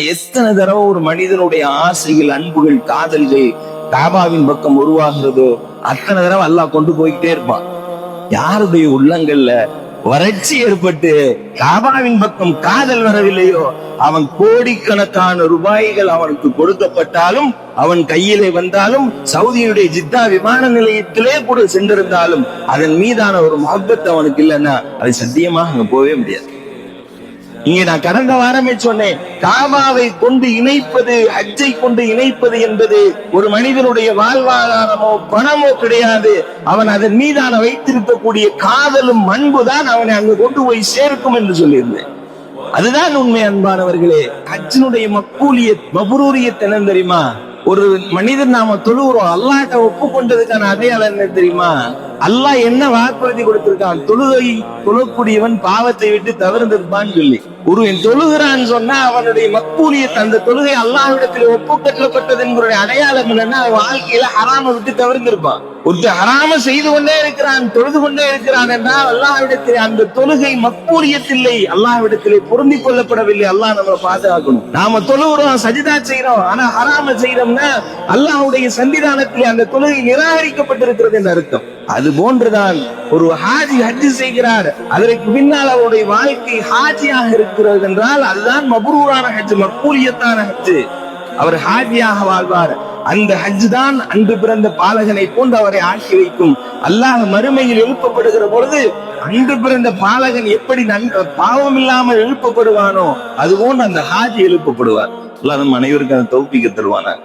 எத்தனை தடவை ஒரு மனிதனுடைய ஆசைகள், அன்புகள், காதல்கள் காபாவின் பக்கம் உருவாகிறதோ அத்தனை தடவை அல்லாஹ் கொண்டு போய்கிட்டே இருப்பான். யாருடைய உள்ளங்கள்ல வறட்சி ஏற்பட்டு காபாவின் பக்கம் காதல் வரவில்லையோ அவன் கோடிக்கணக்கான ரூபாய்கள் அவனுக்கு கொடுக்கப்பட்டாலும், அவன் கையிலே வந்தாலும், சவுதியுடைய ஜித்தா விமான நிலையத்திலே கூட சென்றிருந்தாலும் அதன் மீதான ஒரு மஹப்பத் அவனுக்கு இல்லைன்னா அது சத்தியமாக அங்க போகவே முடியாது. இங்கே நான் கடந்த வாரமே சொன்னேன், காபாவை கொண்டு இணைப்பது, ஹஜ்ஜை கொண்டு இணைப்பது என்பது ஒரு மனிதனுடைய வாழ்வாதாரமோ பணமோ கிடையாது. அவன் அதன் மீதான வைத்திருக்கக்கூடிய காதலும் அன்புதான் அவனை அங்கு கொண்டு போய் சேர்க்கும் என்று சொல்லியிருந்தேன். அதுதான் உண்மை அன்பானவர்களே. ஹஜ்ஜினுடைய மக்கூலியத், மபரூரியத் என்ன தெரியுமா? ஒரு மனிதன் நாம தொழுகிறோம், அல்லாஹ்ட்ட ஒப்புக்கொண்டதுக்கான அடையாளம் என்ன தெரியுமா? அல்லாஹ் என்ன வாக்குறுதி கொடுத்திருக்கான்? தொழக்கூடியவன் பாவத்தை விட்டு தவிர்த்திருப்பான்னு சொல்லி. ஒருவன் தொழுகிறான்னு சொன்னா அவனுடைய மக்கூலியத், அந்த தொழுகை அல்லாஹ்விடத்தில் ஒப்புக்கொள்ளப்பட்டது என்கிற அடையாளம் என்னன்னா வாழ்க்கையில ஹராம விட்டு தவிர்த்திருப்பான். ஒருத்தர் ஹராம செய்து கொண்டே இருக்கிறான், தொழுது கொண்டே இருக்கிறான் என்றால் அல்லாஹ்விடத்திலே அந்த தொழுகை மக்கூலியத்தில்லை, அல்லாஹ்விடத்திலே பொருந்திக் கொள்ளப்படவில்லை. அல்லாஹ் நம்மளை பாதுகாக்கணும். நாம தொழுகிறோம், சஜிதா செய்யறோம், ஆனா ஹராம செய்யறோம்னா அல்லாஹ்வுடைய சன்னிதானத்திலே அந்த தொழுகை நிராகரிக்கப்பட்டிருக்கிறது என்று அர்த்தம். அது போன்றுதான் ஒரு ஹாஜி ஹஜ் செய்கிறார், அதற்கு பின்னால் அவருடைய வாழ்க்கை ஹாஜியாக இருக்கிறது என்றால் அதுதான் மப்ரூரான ஹஜ், மக்பூலியத்தான ஹஜ். அவர் ஹாஜியாக வாழ்வார். அந்த ஹஜ் தான் அன்று பிறந்த பாலகனை போன்று அவரை ஆக்கி வைக்கும். அல்லாஹ் மறுமையில் எழுப்பப்படுகிற பொழுது அன்று பிறந்த பாலகன் எப்படி பாவம் இல்லாமல் எழுப்பப்படுவானோ அதுபோன்று அந்த ஹாஜி எழுப்பப்படுவார். அல்லாஹ் நம் அனைவருக்கும் அந்த தௌஃபீக் தருவானார்.